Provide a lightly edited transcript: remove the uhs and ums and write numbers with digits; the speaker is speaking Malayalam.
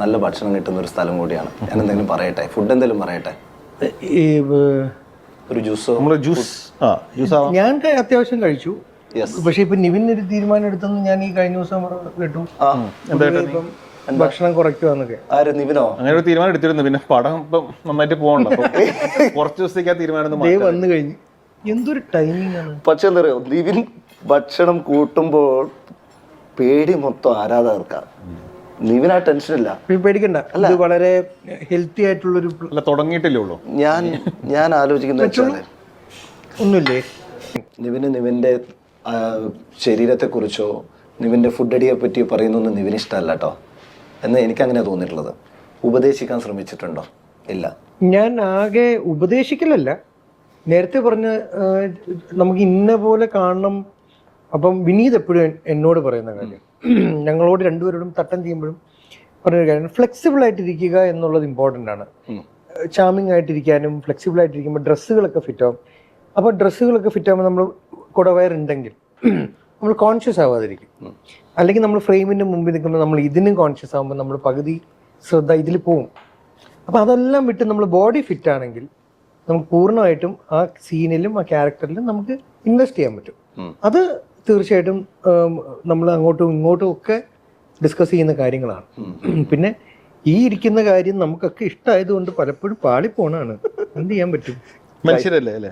നല്ല ഭക്ഷണം കിട്ടുന്ന ഒരു സ്ഥലം കൂടിയാണ്. ഞാൻ എന്തെങ്കിലും പറയട്ടെ, ഫുഡ് എന്തെങ്കിലും പറയട്ടെ? ഒരു ജ്യൂസോ? ഞാൻ അത്യാവശ്യം കഴിച്ചു. പക്ഷെ ഇപ്പൊ നിവിൻ ഒരു തീരുമാനം എടുത്തെന്ന് ഞാൻ ഈ കഴിഞ്ഞ ദിവസം കേട്ടു. ഇപ്പം ഭക്ഷണം കുറയ്ക്കുവാന്നൊക്കെ. ആര്? നിവിനോ? അങ്ങനെ ഒരു തീരുമാനം എടുത്തിരുന്നു. പിന്നെ പടം ഇപ്പം നന്നായിട്ട് പോകണ്ട, കുറച്ച് ദിവസത്തേക്ക് ആ തീരുമാനം വന്നു കഴിഞ്ഞു. എന്തൊരു ടൈമിംഗ് ആണ്. പക്ഷെ എന്താ പറയുക, നിവിൻ ഭക്ഷണം കൂട്ടുമ്പോൾ പേടി മൊത്തം ആരാധകർക്കാണ്. നിവിന് ആ ടെൻഷനില്ല, പേടിക്കണ്ട. ഇത് വളരെ ഹെൽത്തി ആയിട്ടുള്ളൊരു തുടങ്ങിയിട്ടില്ലേ ഉള്ളൂ. ഞാൻ ആലോചിക്കുന്ന ഒന്നുമില്ലേ, നിവിന്റെ ശരീരത്തെക്കുറിച്ചോ നിവിന്റെ ഫുഡ് അടിയെ പറ്റി പറയുന്നൊന്നും നിവിന് ഇഷ്ടമല്ല കേട്ടോ എന്ന് എനിക്കങ്ങനെ തോന്നിയിട്ടുള്ളത്. ഉപദേശിക്കാൻ ശ്രമിച്ചിട്ടുണ്ടോ? ഇല്ല. ഞാൻ ആകെ ഉപദേശിക്കലല്ല, നേരത്തെ പറഞ്ഞ നമുക്ക് ഇന്ന പോലെ കാണണം. അപ്പം വിനീത് എപ്പോഴും എന്നോട് പറയുന്ന കാര്യം, ഞങ്ങളോട് രണ്ടുപേരോടും തട്ടം ചെയ്യുമ്പോഴും പറഞ്ഞൊരു കാര്യം, ഫ്ലെക്സിബിൾ ആയിട്ടിരിക്കുക എന്നുള്ളത് ഇമ്പോർട്ടൻ്റ് ആണ്. ചാമിങ് ആയിട്ടിരിക്കാനും ഫ്ലെക്സിബിൾ ആയിട്ടിരിക്കുമ്പോൾ ഡ്രസ്സുകളൊക്കെ ഫിറ്റ് ആവും. അപ്പോൾ ഡ്രസ്സുകളൊക്കെ ഫിറ്റ് ആകുമ്പോൾ നമ്മൾ കുടവയറുണ്ടെങ്കിൽ നമ്മൾ കോൺഷ്യസ് ആവാതിരിക്കും. അല്ലെങ്കിൽ നമ്മൾ ഫ്രെയിമിൻ്റെ മുമ്പിൽ നിൽക്കുമ്പോൾ നമ്മൾ ഇതിനും കോൺഷ്യസ് ആകുമ്പോൾ നമ്മൾ പകുതി ശ്രദ്ധ ഇതിൽ പോവും. അപ്പോൾ അതെല്ലാം വിട്ട് നമ്മൾ ബോഡി ഫിറ്റ് ആണെങ്കിൽ നമുക്ക് പൂർണ്ണമായിട്ടും ആ സീനിലും ആ ക്യാരക്ടറിലും നമുക്ക് ഇൻവെസ്റ്റ് ചെയ്യാൻ പറ്റും. അത് തീർച്ചയായിട്ടും നമ്മൾ അങ്ങോട്ടും ഇങ്ങോട്ടും ഒക്കെ ഡിസ്കസ് ചെയ്യുന്ന കാര്യങ്ങളാണ്. പിന്നെ ഈ ഇരിക്കുന്ന കാര്യം നമുക്കൊക്കെ ഇഷ്ടമായതുകൊണ്ട് പലപ്പോഴും പാളിപ്പോണാണ്. എന്ത് ചെയ്യാൻ പറ്റും? മനുഷ്യരല്ലേ അല്ലേ?